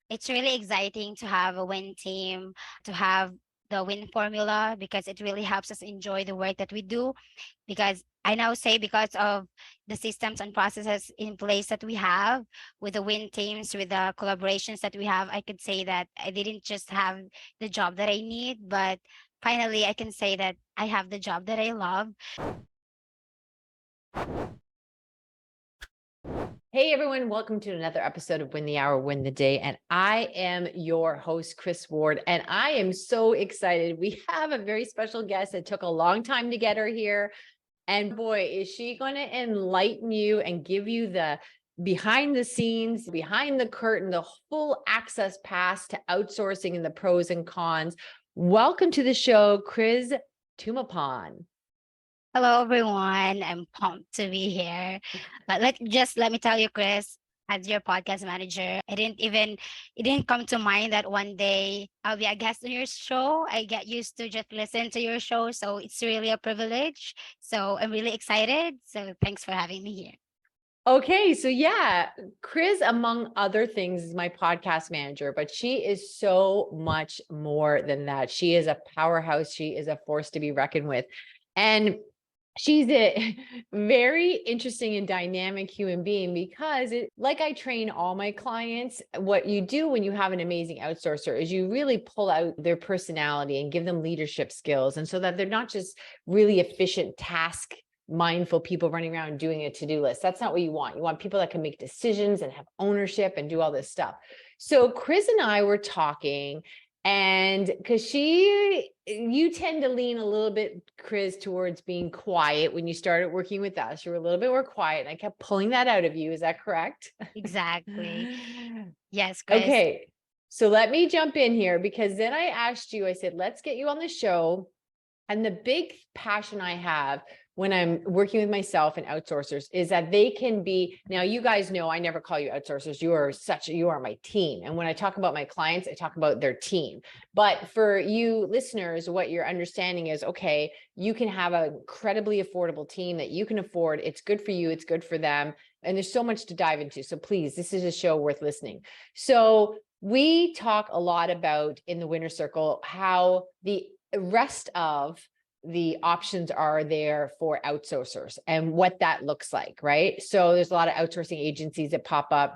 It's really exciting to have a win team, to have the win formula because it really helps us enjoy the work that we do. Because I now say, because of the systems and processes in place that we have with the win teams, with the collaborations that we have, I could say that I didn't just have the job that I need, but finally I can say that I have the job that I love. Hey everyone, welcome to another episode of Win the Hour, Win the Day. And I am your host, Chris Ward, and I am so excited. We have a very special guest. It took a long time to get her here. And boy, is she going to enlighten you and give you the behind the scenes, behind the curtain, the full access pass to outsourcing and the pros and cons. Welcome to the show, Criz Tumapon. Hello, everyone. I'm pumped to be here. But let me tell you, Chris, as your podcast manager, it didn't come to mind that one day I'll be a guest on your show. I get used to just listen to your show, so it's really a privilege. So I'm really excited. So thanks for having me here. Okay, so yeah, Criz, among other things, is my podcast manager, but she is so much more than that. She is a powerhouse. She is a force to be reckoned with. And she's a very interesting and dynamic human being because like I train all my clients, what you do when you have an amazing outsourcer is you really pull out their personality and give them leadership skills. And so that they're not just really efficient task mindful people running around doing a to-do list. That's not what you want. You want people that can make decisions and have ownership and do all this stuff. So Criz and I were talking, and because you tend to lean a little bit, Criz, towards being quiet when you started working with us. You were a little bit more quiet, and I kept pulling that out of you. Is that correct? Exactly. Yes, Chris. Okay. So let me jump in here because then I asked you, I said, let's get you on the show. And the big passion I have when I'm working with myself and outsourcers is that they can be, now you guys know I never call you outsourcers. You are my team. And when I talk about my clients, I talk about their team. But for you listeners, what you're understanding is, okay, you can have an incredibly affordable team that you can afford. It's good for you. It's good for them. And there's so much to dive into. So please, this is a show worth listening. So we talk a lot about in the Winner Circle how the rest of the options are there for outsourcers and what that looks like, right? So there's a lot of outsourcing agencies that pop up.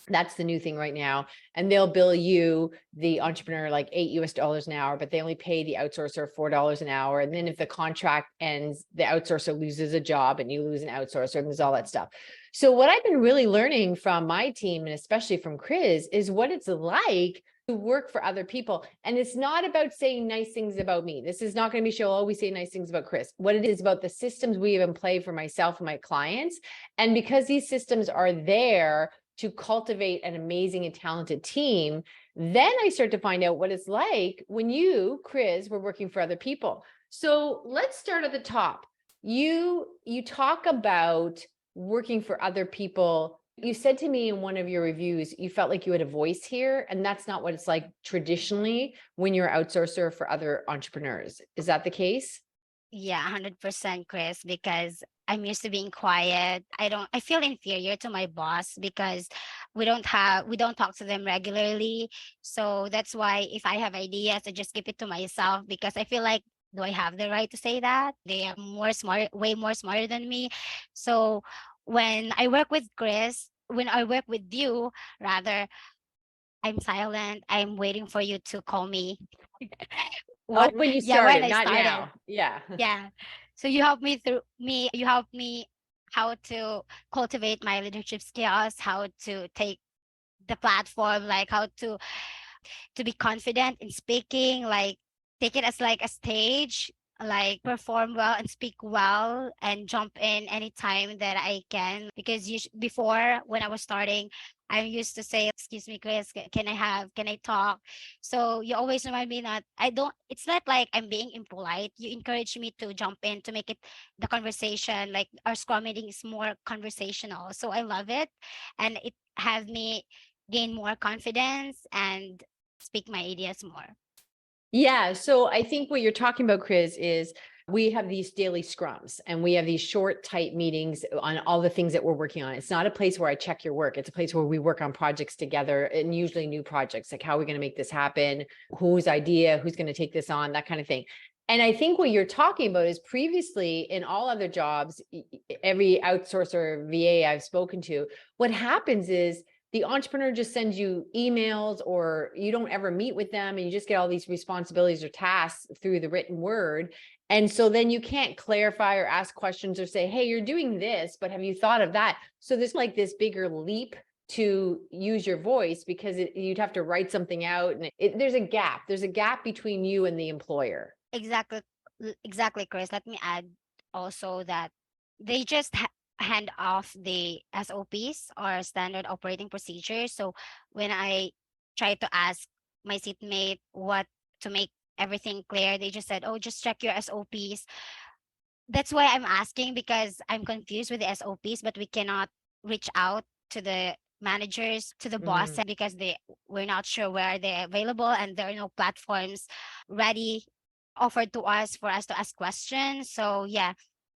That's the new thing right now. And they'll bill you, the entrepreneur, like $8 an hour, but they only pay the outsourcer $4 an hour. And then if the contract ends, the outsourcer loses a job and you lose an outsourcer, and there's all that stuff. So what I've been really learning from my team, and especially from Criz, is what it's like to work for other people. And it's not about saying nice things about me. This is not going to be show, oh, we say nice things about Criz. What it is about the systems we have in play for myself and my clients. And because these systems are there to cultivate an amazing and talented team, then I start to find out what it's like when you, Criz, were working for other people. So let's start at the top. You talk about working for other people. You said to me in one of your reviews, you felt like you had a voice here, and that's not what it's like traditionally when you're an outsourcer for other entrepreneurs. Is that the case? Yeah, 100%, Chris, because I'm used to being quiet. I feel inferior to my boss because we don't talk to them regularly. So that's why if I have ideas, I just keep it to myself because I feel like, do I have the right to say that? They are way more smarter than me. So when I work with you, rather, I'm silent. I'm waiting for you to call me. Oh, What? when you Yeah, when started, I not started. now. Yeah. Yeah. So you helped me how to cultivate my leadership skills, how to take the platform, like how to be confident in speaking, like take it as like a stage, like perform well and speak well and jump in anytime that I can. Because before when I was starting, I used to say, "Excuse me, Chris, can I talk?" So you always remind me that I don't. It's not like I'm being impolite. You encourage me to jump in to make it the conversation. Like our Scrum meeting is more conversational, so I love it, and it has me gain more confidence and speak my ideas more. Yeah. So I think what you're talking about, Criz, is we have these daily scrums and we have these short, tight meetings on all the things that we're working on. It's not a place where I check your work. It's a place where we work on projects together, and usually new projects, like how are we going to make this happen? Whose idea, who's going to take this on, that kind of thing. And I think what you're talking about is previously in all other jobs, every outsourcer VA I've spoken to, what happens is the entrepreneur just sends you emails, or you don't ever meet with them, and you just get all these responsibilities or tasks through the written word. And so then you can't clarify or ask questions or say, hey, you're doing this, but have you thought of that? So there's like this bigger leap to use your voice, because you'd have to write something out, and there's a gap. There's a gap between you and the employer. Exactly, exactly, Chris. Let me add also that they just hand off the SOPs, or standard operating procedures. So when I try to ask my seatmate what to make everything clear, they just said, "Oh, just check your SOPs." That's why I'm asking, because I'm confused with the SOPs, but we cannot reach out to the managers, to the boss, Mm. because we're not sure where they're available, and there are no platforms ready offered to us for us to ask questions. So yeah,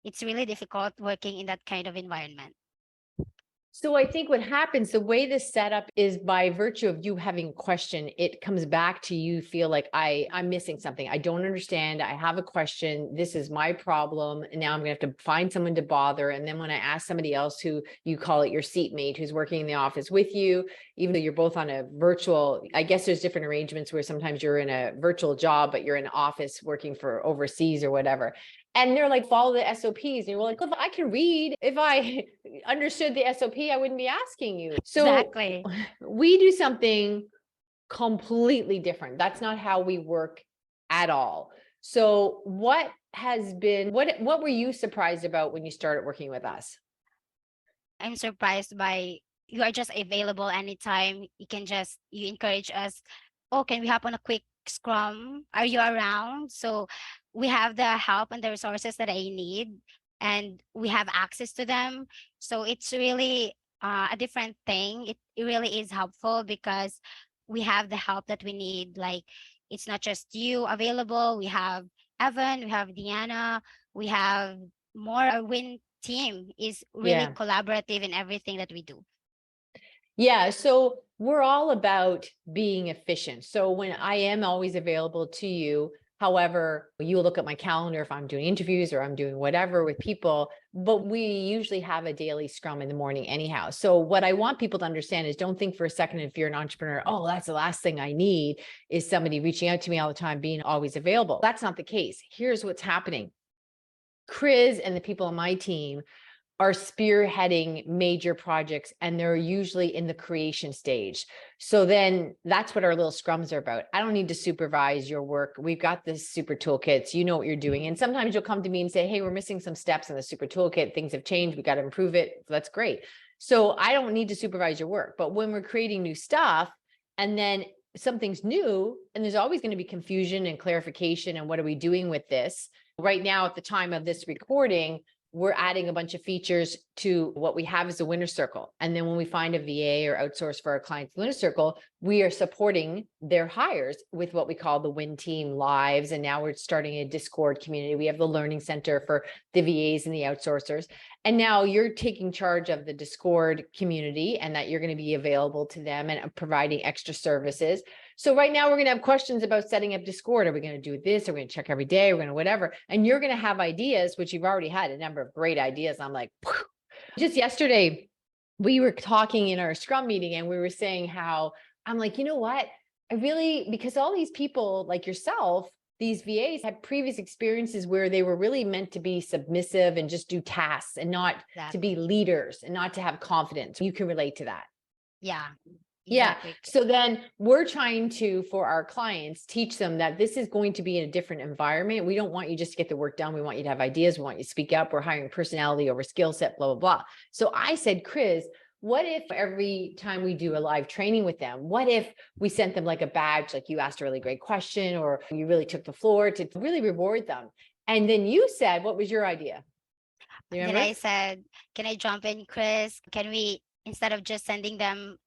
it's really difficult working in that kind of environment. So I think what happens, the way this setup is by virtue of you having a question, it comes back to you feel like I'm missing something. I don't understand. I have a question. This is my problem. And now I'm going to have to find someone to bother. And then when I ask somebody else, who you call it your seatmate, who's working in the office with you, even though you're both on a virtual, I guess there's different arrangements where sometimes you're in a virtual job, but you're in an office working for overseas or whatever. And they're like, follow the SOPs. And you're like, well, if I can read, if I understood the SOP, I wouldn't be asking you. So Exactly. we do something completely different. That's not how we work at all. So what were you surprised about when you started working with us? I'm surprised by you are just available anytime. You encourage us. Oh, can we hop on a quick scrum? Are you around? So we have the help and the resources that I need, and we have access to them. So it's really a different thing. It really is helpful, because we have the help that we need. Like, it's not just you available. We have Evan, we have Deanna, we have more. Our win team is really Yeah. collaborative in everything that we do. Yeah, so we're all about being efficient. So when I am always available to you, however, you look at my calendar if I'm doing interviews or I'm doing whatever with people, but we usually have a daily scrum in the morning anyhow. So what I want people to understand is, don't think for a second, if you're an entrepreneur, oh, that's the last thing I need is somebody reaching out to me all the time, being always available. That's not the case. Here's what's happening. Criz and the people on my team are spearheading major projects, and they're usually in the creation stage. So then that's what our little scrums are about. I don't need to supervise your work. We've got this super toolkits. You know what you're doing. And sometimes you'll come to me and say, hey, we're missing some steps in the super toolkit. Things have changed. We got to improve it. That's great. So I don't need to supervise your work. But when we're creating new stuff, and then something's new, and there's always going to be confusion and clarification, and what are we doing with this? Right now, at the time of this recording, we're adding a bunch of features to what we have as a winner circle. And then when we find a VA or outsource for our clients winner circle, we are supporting their hires with what we call the Win Team Lives. And now we're starting a Discord community. We have the Learning Center for the VAs and the outsourcers. And now you're taking charge of the Discord community, and that you're going to be available to them and providing extra services. So right now we're going to have questions about setting up Discord. Are we going to do this? Are we going to check every day? We're going to whatever. And you're going to have ideas, which you've already had a number of great ideas. I'm like, phew. Just yesterday, we were talking in our Scrum meeting, and we were saying how I'm like, you know what? Because all these people like yourself, these VAs had previous experiences where they were really meant to be submissive and just do tasks, and not to be leaders, and not to have confidence. You can relate to that. Yeah. Yeah. Exactly. So then we're trying to, for our clients, teach them that this is going to be in a different environment. We don't want you just to get the work done. We want you to have ideas. We want you to speak up. We're hiring personality over skill set, blah, blah, blah. So I said, Criz, what if every time we do a live training with them, what if we sent them like a badge, like you asked a really great question, or you really took the floor, to really reward them? And then you said, what was your idea? Do you Then remember? I said, can I jump in, Chris? Can we, instead of just sending them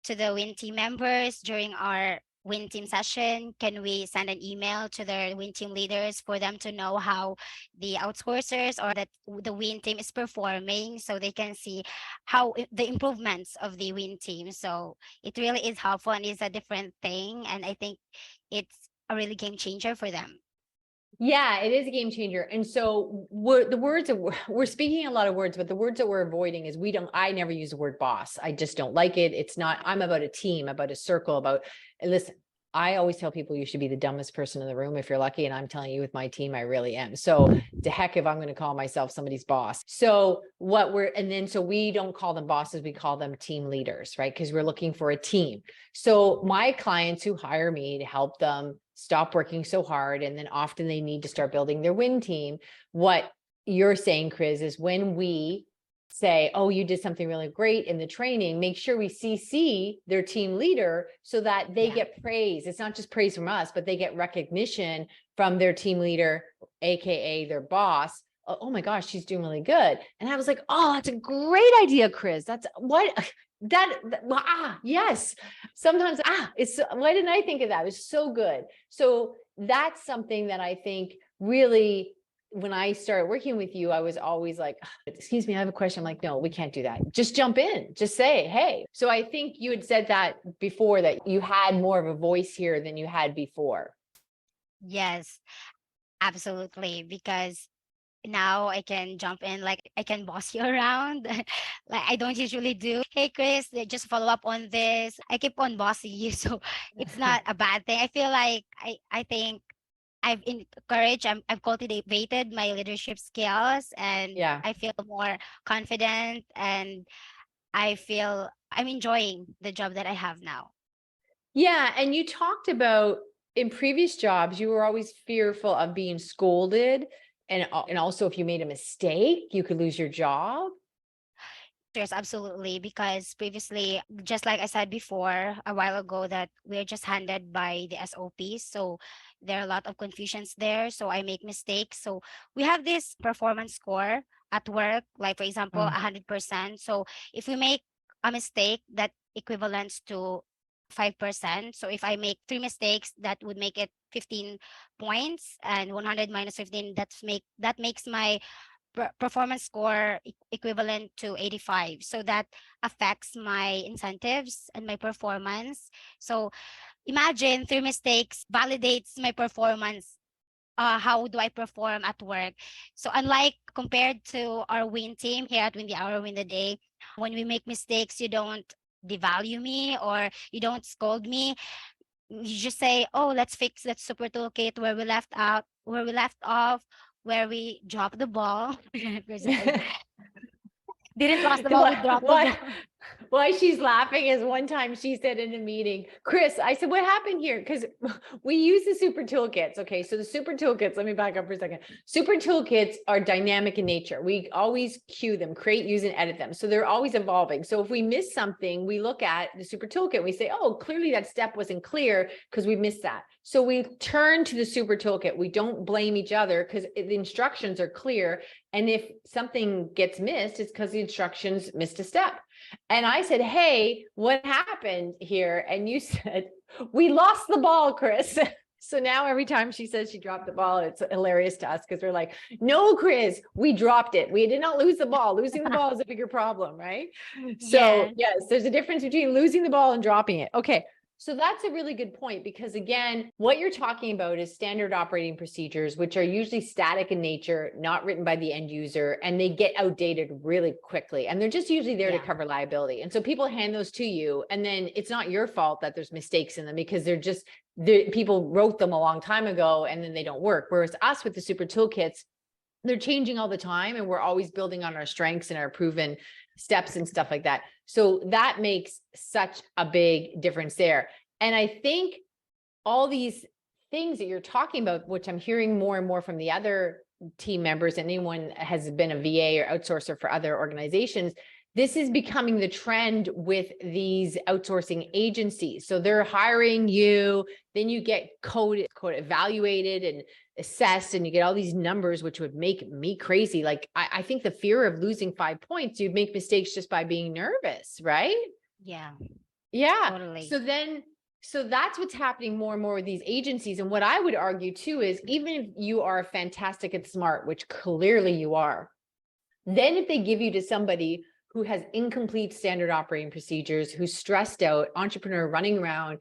to the Win team members during our win team session? Can we send an email to their win team leaders for them to know how the outsourcers or that the win team is performing, so they can see the improvements of the win team? So it really is helpful and is a different thing. And I think it's a really game changer for them. Yeah, it is a game changer. And so we're speaking a lot of words, but the words that we're avoiding is I never use the word boss. I just don't like it. It's not, I'm about a team, about a circle, listen, I always tell people you should be the dumbest person in the room if you're lucky. And I'm telling you, with my team, I really am. So to heck if I'm going to call myself somebody's boss. So so we don't call them bosses, we call them team leaders, right? Because we're looking for a team. So my clients who hire me to help them stop working so hard, and then often they need to start building their win team. What you're saying, Criz, is when we say, oh, you did something really great in the training, make sure we CC their team leader so that they get praise. It's not just praise from us, but they get recognition from their team leader, AKA their boss. Oh my gosh, she's doing really good. And I was like, oh, that's a great idea, Criz. That's what yes. Sometimes, why didn't I think of that? It was so good. So that's something that I think really, when I started working with you, I was always like, excuse me, I have a question. I'm like, no, we can't do that. Just jump in, just say, hey. So I think you had said that before, that you had more of a voice here than you had before. Yes, absolutely. Because now I can jump in, like I can boss you around. Like I don't usually do. Hey Chris, just follow up on this. I keep on bossing you, so it's not a bad thing. I feel like I think I've encouraged, I've cultivated my leadership skills, and Yeah. I feel more confident, and I feel I'm enjoying the job that I have now. Yeah. And you talked about, in previous jobs, you were always fearful of being scolded. And also, if you made a mistake, you could lose your job. Yes, absolutely. Because previously, just like I said before a while ago, that we're just handed by the SOPs. So there are a lot of confusions there. So I make mistakes. So we have this performance score at work, like for example, 100%. So if we make a mistake, that equivalents to 5%. So if I make three mistakes, that would make it 15 points, and 100 minus 15, that makes my performance score equivalent to 85. So that affects my incentives and my performance. So imagine three mistakes validates my performance. How do I perform at work? So unlike compared to our win team here at Win the Hour, Win the Day, when we make mistakes, you don't devalue me or you don't scold me. You just say, oh, let's fix that super toolkit where we left off, where we dropped the ball. Didn't lost the ball, we dropped the What? ball. Why she's laughing is, one time she said in a meeting, Chris, I said, what happened here? Because we use the super toolkits. Okay. So the super toolkits, let me back up for a second. Super toolkits are dynamic in nature. We always cue them, create, use, and edit them. So they're always evolving. So if we miss something, we look at the super toolkit, we say, oh, clearly that step wasn't clear because we missed that. So we turn to the super toolkit. We don't blame each other because the instructions are clear. And if something gets missed, it's because the instructions missed a step. And I said, hey, what happened here? And you said, we lost the ball, Chris. So now every time she says she dropped the ball, it's hilarious to us because we're like, no, Chris, we dropped it. We did not lose the ball. Losing the ball is a bigger problem, right? So yes, there's a difference between losing the ball and dropping it. Okay. So that's a really good point, because again, what you're talking about is standard operating procedures, which are usually static in nature, not written by the end user, and they get outdated really quickly. And they're just usually there to cover liability. And so people hand those to you, and then it's not your fault that there's mistakes in them, because people wrote them a long time ago and then they don't work. Whereas us with the super toolkits, they're changing all the time, and we're always building on our strengths and our proven steps and stuff like that. So that makes such a big difference there. And I think all these things that you're talking about, which I'm hearing more and more from the other team members, anyone has been a VA or outsourcer for other organizations, this is becoming the trend with these outsourcing agencies. So they're hiring you, then you get code evaluated and assessed, and you get all these numbers, which would make me crazy. Like, I think the fear of losing 5 points, you'd make mistakes just by being nervous, right? Yeah, Yeah. totally. So then So that's what's happening more and more with these agencies. And what I would argue too is, even if you are fantastic and smart, which clearly you are, then if they give you to somebody who has incomplete standard operating procedures, who's stressed out, entrepreneur running around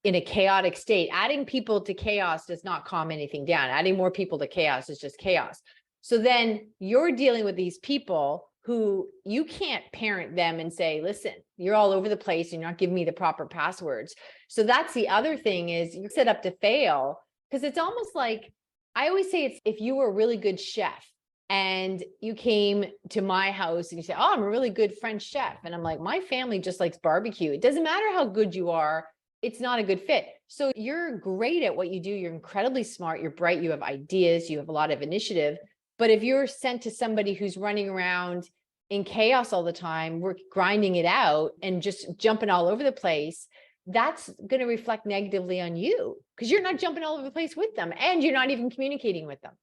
in a chaotic state, adding people to chaos does not calm anything down. Adding more people to chaos is just chaos. So then you're dealing with these people who you can't parent them and say, listen, you're all over the place and you're not giving me the proper passwords. So that's the other thing, is you're set up to fail, because it's almost like, I always say, it's if you were a really good chef and you came to my house and you say, oh, I'm a really good French chef. And I'm like, my family just likes barbecue. It doesn't matter how good you are. It's not a good fit. So you're great at what you do. You're incredibly smart. You're bright. You have ideas. You have a lot of initiative. But if you're sent to somebody who's running around in chaos all the time, we're grinding it out and just jumping all over the place, that's going to reflect negatively on you, because you're not jumping all over the place with them and you're not even communicating with them.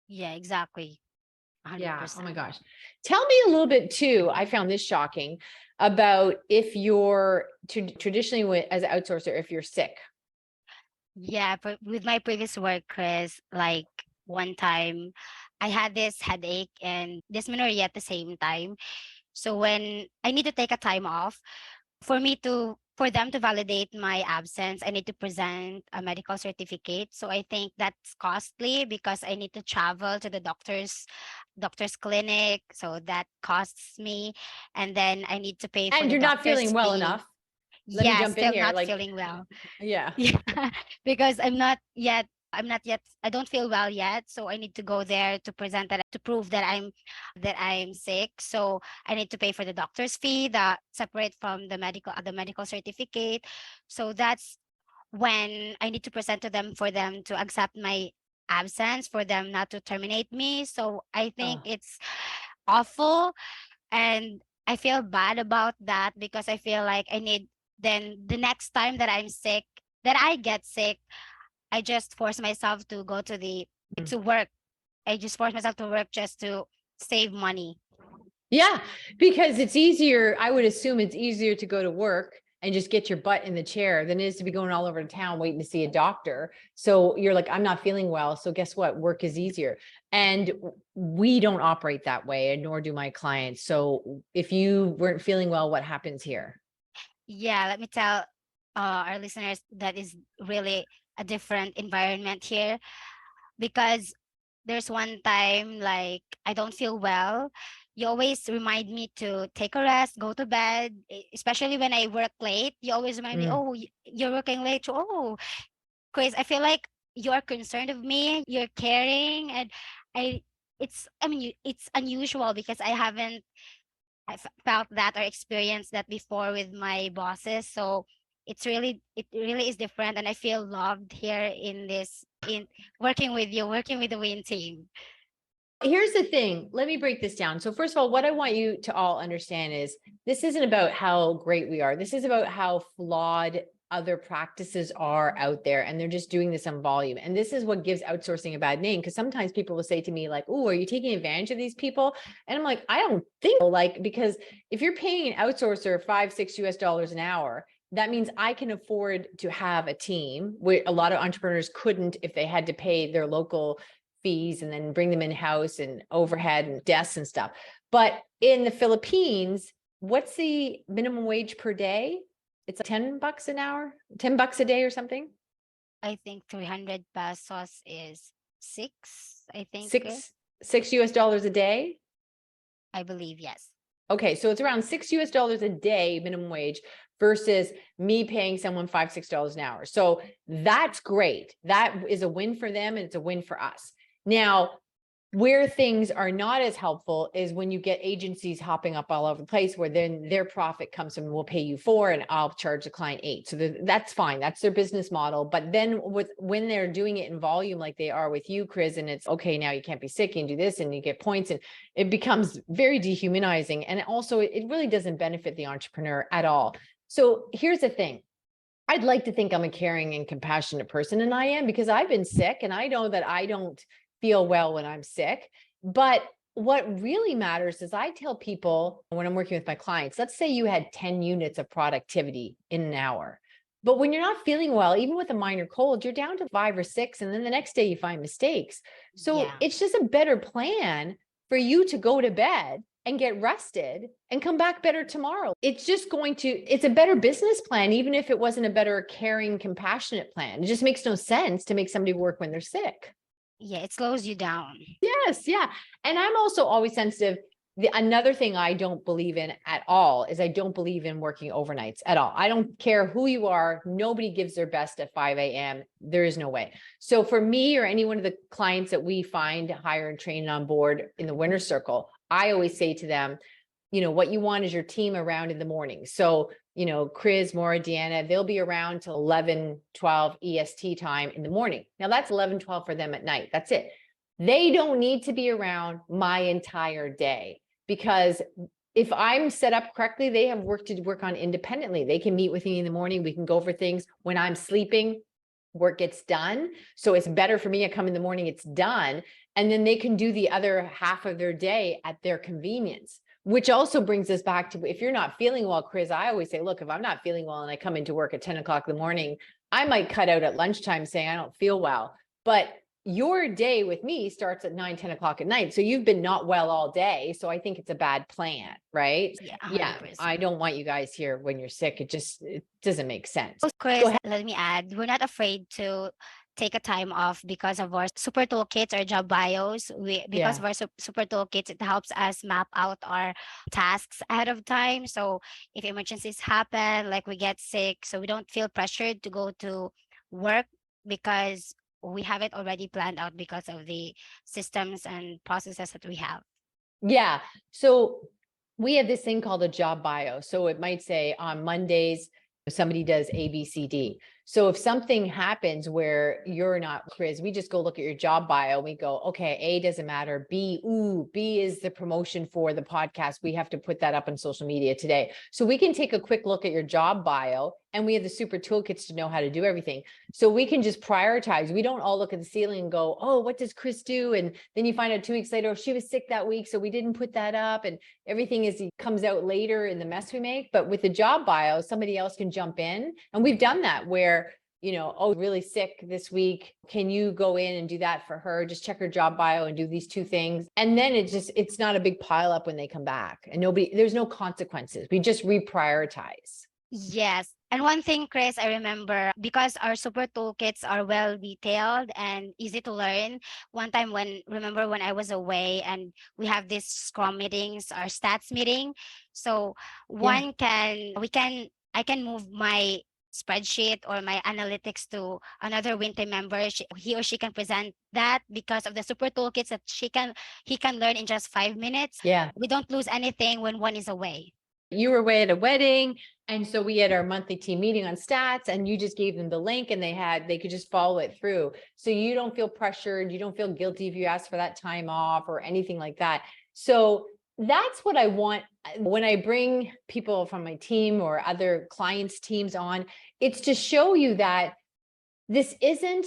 Yeah, exactly. Yeah. Oh 100%. my gosh. Tell me a little bit too. I found this shocking about if you're traditionally as an outsourcer, if you're sick. Yeah, but with my previous work, Chris, like one time I had this headache and dysmenorrhea at the same time. So when I need to take a time off, for them to validate my absence, I need to present a medical certificate. So I think that's costly because I need to travel to the doctor's clinic. So that costs me. And then I need to pay for And the you're not doctor's feeling well fee. enough. Let me Yeah, jump in still here. not Like, feeling well. yeah. Yeah, because I'm not yet, I don't feel well yet. So I need to go there to present that, to prove that I'm sick. So I need to pay for the doctor's fee, that separate from the medical certificate. So that's when I need to present to them for them to accept my absence, for them not to terminate me. So I think Oh. it's awful. And I feel bad about that because I feel like I need, then the next time that I'm sick, that I get sick, I just force myself to go to work. I just force myself to work just to save money. Yeah, because it's easier. I would assume it's easier to go to work and just get your butt in the chair than it is to be going all over town waiting to see a doctor. So you're like, I'm not feeling well. So guess what? Work is easier. And we don't operate that way, and nor do my clients. So if you weren't feeling well, what happens here? Yeah, let me tell our listeners that is really a different environment here, because there's one time like I don't feel well. You always remind me to take a rest, go to bed, especially when I work late. You always remind me, Mm. oh, you're working late. Oh, Chris, I feel like you're concerned of me, you're caring, and I. I mean, it's unusual because I haven't felt that or experienced that before with my bosses. So it really is different, and I feel loved here in working with you, working with the Win team. Here's the thing. Let me break this down. So first of all, what I want you to all understand is this isn't about how great we are. This is about how flawed other practices are out there, and they're just doing this on volume. And this is what gives outsourcing a bad name, because sometimes people will say to me like, "Oh, are you taking advantage of these people?" And I'm like, I don't think so. Like, because if you're paying an outsourcer $5-6 an hour, that means I can afford to have a team, where a lot of entrepreneurs couldn't if they had to pay their local fees and then bring them in house and overhead and desks and stuff. But in the Philippines, what's the minimum wage per day? It's like $10 an hour, $10 a day or something. I think 300 pesos is six, I think, Six US dollars a day. I believe, yes. Okay, so it's around $6 US a day minimum wage versus me paying someone $5-6 an hour. So that's great. That is a win for them and it's a win for us. Now, where things are not as helpful is when you get agencies hopping up all over the place, where then their profit comes from, we'll pay you 4 and I'll charge the client 8. So that's fine. That's their business model. But then when they're doing it in volume, like they are with you, Criz, and it's okay, now you can't be sick and do this and you get points, and it becomes very dehumanizing. And also it really doesn't benefit the entrepreneur at all. So here's the thing. I'd like to think I'm a caring and compassionate person, and I am, because I've been sick and I know that I don't feel well when I'm sick. But what really matters is I tell people when I'm working with my clients, let's say you had 10 units of productivity in an hour. But when you're not feeling well, even with a minor cold, you're down to 5 or 6, and then the next day you find mistakes. So Yeah. it's just a better plan for you to go to bed and get rested and come back better tomorrow. It's just it's a better business plan, even if it wasn't a better caring, compassionate plan. It just makes no sense to make somebody work when they're sick. Yeah, it slows you down. Yes, yeah. And I'm also always sensitive. Another thing I don't believe in at all is I don't believe in working overnights at all. I don't care who you are. Nobody gives their best at 5 a.m. There is no way. So for me or any one of the clients that we find, hire and train on board in the winner circle, I always say to them, what you want is your team around in the morning. So, Criz, Maura, Deanna, they'll be around till 11, 12 EST time in the morning. Now that's 11, 12 for them at night. That's it. They don't need to be around my entire day, because if I'm set up correctly, they have work to work on independently. They can meet with me in the morning. We can go over things. When I'm sleeping, work gets done. So it's better for me to come in the morning, it's done. And then they can do the other half of their day at their convenience, which also brings us back to, if you're not feeling well, Criz, I always say, look, if I'm not feeling well and I come into work at 10 o'clock in the morning, I might cut out at lunchtime saying I don't feel well. But your day with me starts at 9, 10 o'clock at night. So you've been not well all day. So I think it's a bad plan, right? Yeah, Yeah. 100%. I don't want you guys here when you're sick. It doesn't make sense. So, Go Chris, ahead. let me add, we're not afraid to take a time off because of our super toolkits or job bios. Because Yeah. of our super toolkits, it helps us map out our tasks ahead of time. So if emergencies happen, like we get sick, so we don't feel pressured to go to work because we have it already planned out because of the systems and processes that we have. Yeah. So we have this thing called a job bio. So it might say on Mondays, somebody does A, B, C, D. So if something happens where you're not, Criz, we just go look at your job bio. We go, okay, A doesn't matter. B, B is the promotion for the podcast. We have to put that up on social media today. So we can take a quick look at your job bio, and we have the super toolkits to know how to do everything. So we can just prioritize. We don't all look at the ceiling and go, oh, what does Criz do? And then you find out 2 weeks later, oh, she was sick that week, so we didn't put that up. And everything comes out later in the mess we make. But with the job bio, somebody else can jump in. And we've done that where, oh, really sick this week. Can you go in and do that for her? Just check her job bio and do these 2 things. And then it's not a big pile up when they come back, and there's no consequences. We just reprioritize. Yes. And one thing, Chris, I remember, because our super toolkits are well detailed and easy to learn. One time remember when I was away and we have these Scrum meetings, our stats meeting. So Yeah. I can move my spreadsheet or my analytics to another winter member. He or she can present that because of the super toolkits that he can learn in just 5 minutes. Yeah. We don't lose anything when one is away. You were away at a wedding. And so we had our monthly team meeting on stats, and you just gave them the link and they could just follow it through. So you don't feel pressured. You don't feel guilty if you ask for that time off or anything like that. So that's what I want when I bring people from my team or other clients' teams on. It's to show you that this isn't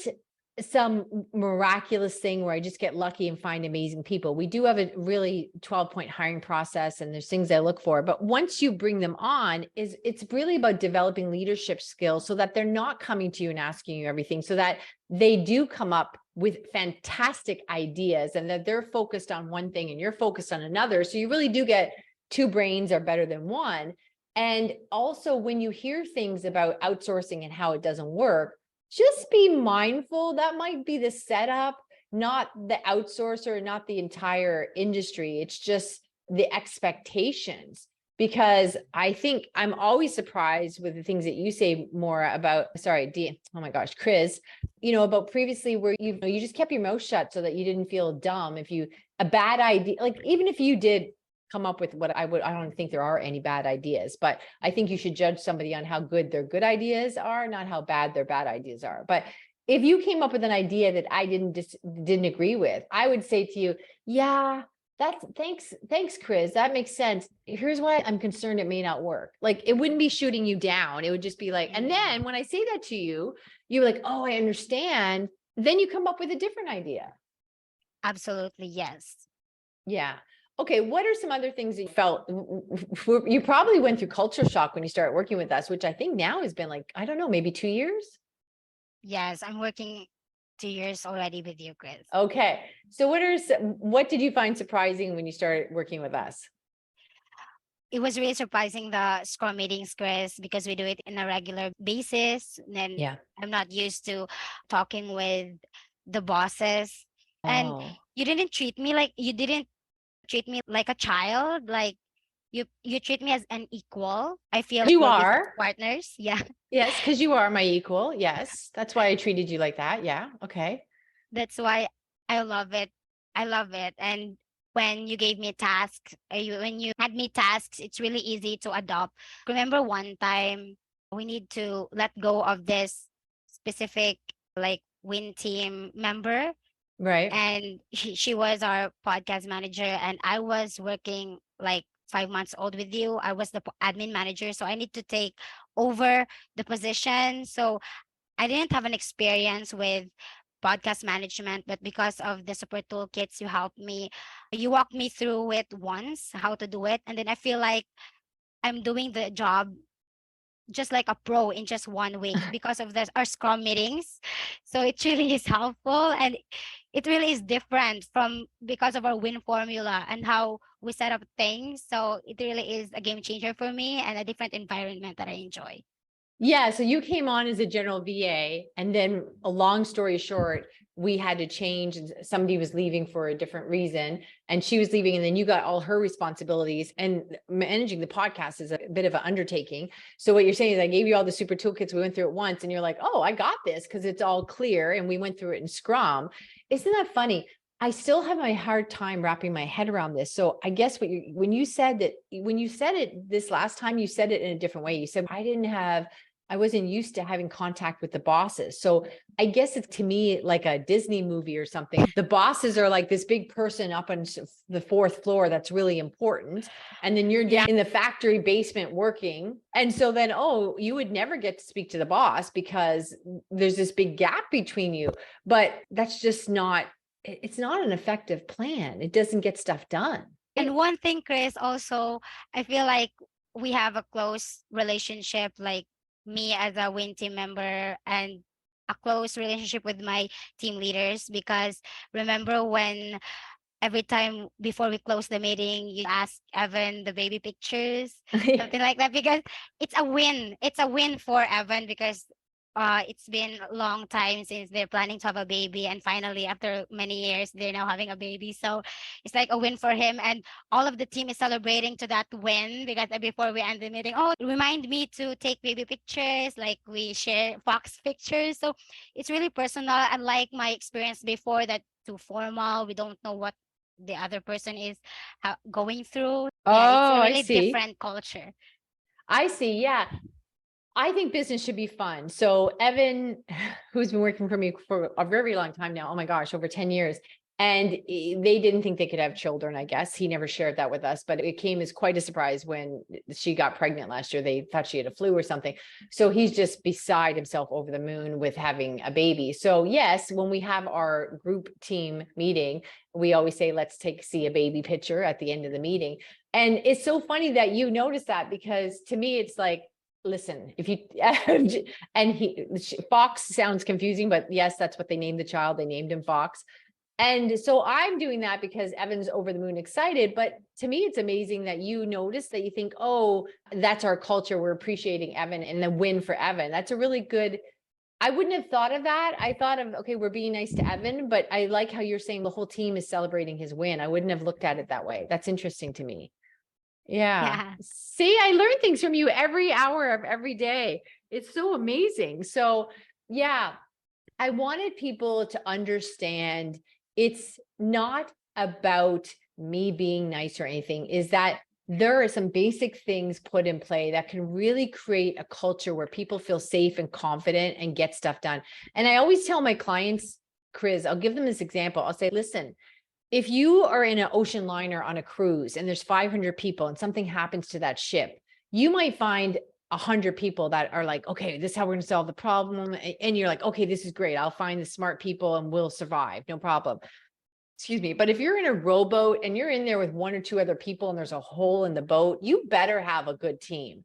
some miraculous thing where I just get lucky and find amazing people. We do have a really 12-point hiring process, and there's things I look for. But once you bring them on, it's really about developing leadership skills so that they're not coming to you and asking you everything, so that they do come up with fantastic ideas and that they're focused on one thing and you're focused on another. So you really do get 2 brains are better than one. And also, when you hear things about outsourcing and how it doesn't work, just be mindful that might be the setup, not the outsourcer, not the entire industry. It's just the expectations. Because I think I'm always surprised with the things that you say more about, oh my gosh, Criz, about previously where you just kept your mouth shut so that you didn't feel dumb. A bad idea, like even if you did come up with I don't think there are any bad ideas, but I think you should judge somebody on how good their good ideas are, not how bad their bad ideas are. But if you came up with an idea that I didn't agree with, I would say to you, yeah, thanks, Criz. That makes sense. Here's why I'm concerned it may not work. Like, it wouldn't be shooting you down. It would just be like, and then when I say that to you, you're like, oh, I understand. Then you come up with a different idea. Absolutely, yes. Yeah. Okay, what are some other things that you felt? You probably went through culture shock when you started working with us, which I think now has been like, I don't know, maybe 2 years. Yes, I'm working 2 years already with you, Chris. Okay, so what did you find surprising when you started working with us? It was really surprising the Scrum meetings, Chris, because we do it in a regular basis. And then Yeah. I'm not used to talking with the bosses. And Oh, you didn't treat me like a child. Like you treat me as an equal. I feel like you we're business are. partners. Yeah. Yes, because you are my equal. Yes, that's why I treated you like that. Yeah. Okay. That's why I love it. I love it. And when you gave me tasks, when you had me tasks, it's really easy to adopt. Remember one time we need to let go of this specific like win team member, Right. and she was our podcast manager, and I was working like 5 months old with you. I was the admin manager, so I need to take over the position. So I didn't have an experience with podcast management, but because of the support toolkits, you helped me. You walked me through it once, how to do it. And then I feel like I'm doing the job just like a pro in just 1 week because of our Scrum meetings. So it really is helpful, and it really is different from because of our win formula and how we set up things. So it really is a game changer for me and a different environment that I enjoy. Yeah, so you came on as a general VA, and then a long story short, we had to change and somebody was leaving for a different reason and she was leaving, and then you got all her responsibilities, and managing the podcast is a bit of an undertaking. So what you're saying is I gave you all the super toolkits, we went through it once and you're like, oh, I got this because it's all clear, and we went through it in Scrum. Isn't that funny? I still have my hard time wrapping my head around this. So I guess when you said it this last time, you said it in a different way. You said, I wasn't used to having contact with the bosses. So I guess it's to me like a Disney movie or something. The bosses are like this big person up on the fourth floor that's really important. And then you're Yeah. down in the factory basement working. And so then, oh, you would never get to speak to the boss because there's this big gap between you. But that's just not, it's not an effective plan. It doesn't get stuff done. And one thing, Chris, also, I feel like we have a close relationship, like me as a Win team member and a close relationship with my team leaders. Because remember when every time before we close the meeting, you ask Evan the baby pictures, something like that, because it's a win. It's a win for Evan because it's been a long time since they're planning to have a baby, and finally after many years they're now having a baby. So it's like a win for him, and all of the team is celebrating to that win because before we end the meeting, oh, remind me to take baby pictures, like we share Fox pictures. So it's really personal, unlike my experience before that too formal. We don't know what the other person is going through. Yeah, it's a Oh, I really see. different culture. I see. Yeah. I think business should be fun. So Evan, who's been working for me for a very long time now, oh my gosh, over 10 years. And they didn't think they could have children, I guess. He never shared that with us, but it came as quite a surprise when she got pregnant last year. They thought she had a flu or something. So he's just beside himself, over the moon with having a baby. So yes, when we have our group team meeting, we always say, let's see a baby picture at the end of the meeting. And it's so funny that you noticed that, because to me, it's like, listen, if you, Fox sounds confusing, but yes, that's what they named the child. They named him Fox. And so I'm doing that because Evan's over the moon excited. But to me, it's amazing that you notice that, you think, oh, that's our culture. We're appreciating Evan and the win for Evan. That's a really good, I wouldn't have thought of that. I thought of, okay, we're being nice to Evan, but I like how you're saying the whole team is celebrating his win. I wouldn't have looked at it that way. That's interesting to me. Yeah. Yeah. See, I learn things from you every hour of every day. It's so amazing. So, yeah, I wanted people to understand it's not about me being nice or anything, is that there are some basic things put in play that can really create a culture where people feel safe and confident and get stuff done. And I always tell my clients, Criz, I'll give them this example. I'll say, listen, if you are in an ocean liner on a cruise and there's 500 people and something happens to that ship, you might find 100 people that are like, okay, this is how we're going to solve the problem. And you're like, okay, this is great. I'll find the smart people and we'll survive. No problem. excuse me, but if you're in a rowboat and you're in there with one or two other people and there's a hole in the boat, you better have a good team.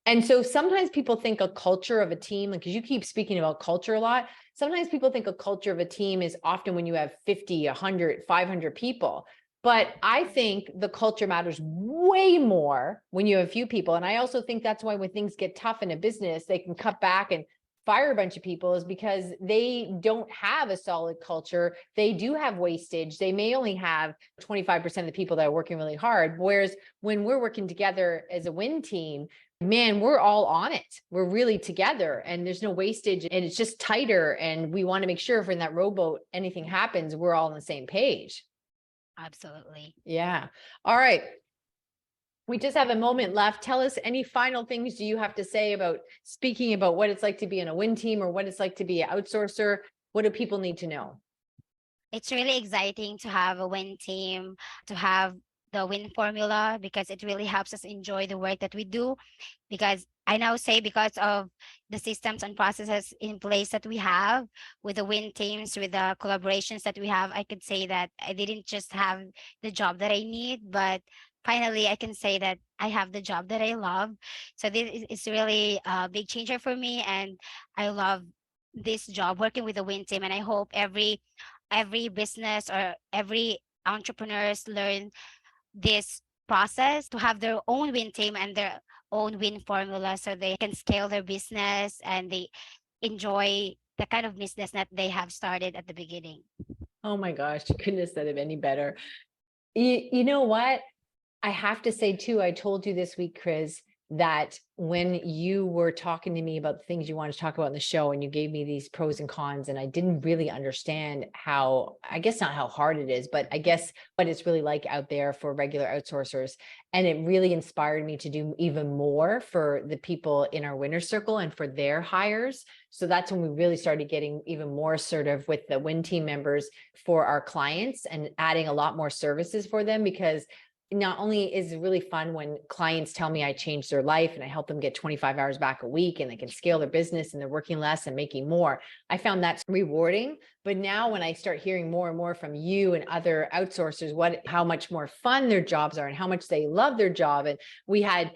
And so sometimes people think a culture of a team, because you keep speaking about culture a lot. Sometimes people think a culture of a team is often when you have 50, 100, 500 people. But I think the culture matters way more when you have a few people. And I also think that's why when things get tough in a business, they can cut back and fire a bunch of people, is because they don't have a solid culture. They do have wastage. They may only have 25% of the people that are working really hard. Whereas when we're working together as a win team, man, we're all on it. We're really together and there's no wastage and it's just tighter. And we want to make sure if in that rowboat, anything happens, we're all on the same page. Absolutely. Yeah. All right. We just have a moment left. Tell us any final things do you have to say about speaking about what it's like to be in a win team or what it's like to be an outsourcer? What do people need to know? It's really exciting to have a win team, to have the win formula, because it really helps us enjoy the work that we do. Because I now say, because of the systems and processes in place that we have with the win teams, with the collaborations that we have, I could say that I didn't just have the job that I need, but finally I can say that I have the job that I love. So this is really a big changer for me, and I love this job working with the win team, and I hope every business or every entrepreneurs learn this process to have their own win team and their own win formula, so they can scale their business and they enjoy the kind of business that they have started at the beginning. Oh my gosh, you couldn't have said it any better. You know what? I have to say too, I told you this week, Criz, that when you were talking to me about the things you wanted to talk about in the show and you gave me these pros and cons, and I didn't really understand how, I guess not how hard it is, but I guess what it's really like out there for regular outsourcers. And it really inspired me to do even more for the people in our winner circle and for their hires. So that's when we really started getting even more assertive with the win team members for our clients and adding a lot more services for them, because not only is it really fun when clients tell me I changed their life and I help them get 25 hours back a week and they can scale their business and they're working less and making more. I found that's rewarding. But now when I start hearing more and more from you and other outsourcers, how much more fun their jobs are and how much they love their job. And we had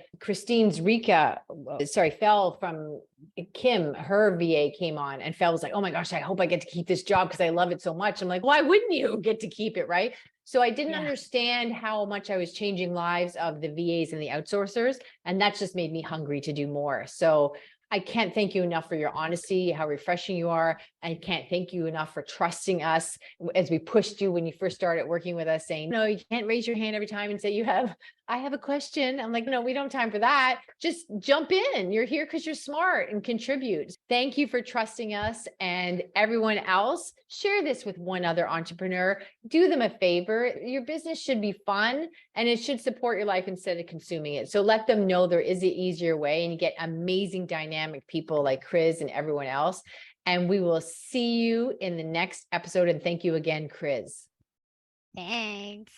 Fel from Kim, her VA came on, and Fel was like, oh my gosh, I hope I get to keep this job because I love it so much. I'm like, why wouldn't you get to keep it, right? So I didn't understand how much I was changing lives of the VAs and the outsourcers. And that's just made me hungry to do more. So I can't thank you enough for your honesty, how refreshing you are. I can't thank you enough for trusting us as we pushed you when you first started working with us, saying, no, you can't raise your hand every time and say I have a question. I'm like, no, we don't have time for that. Just jump in. You're here because you're smart and contribute. Thank you for trusting us, and everyone else. Share this with one other entrepreneur. Do them a favor. Your business should be fun and it should support your life instead of consuming it. So let them know there is an easier way, and you get amazing dynamic people like Criz and everyone else. And we will see you in the next episode. And thank you again, Criz. Thanks.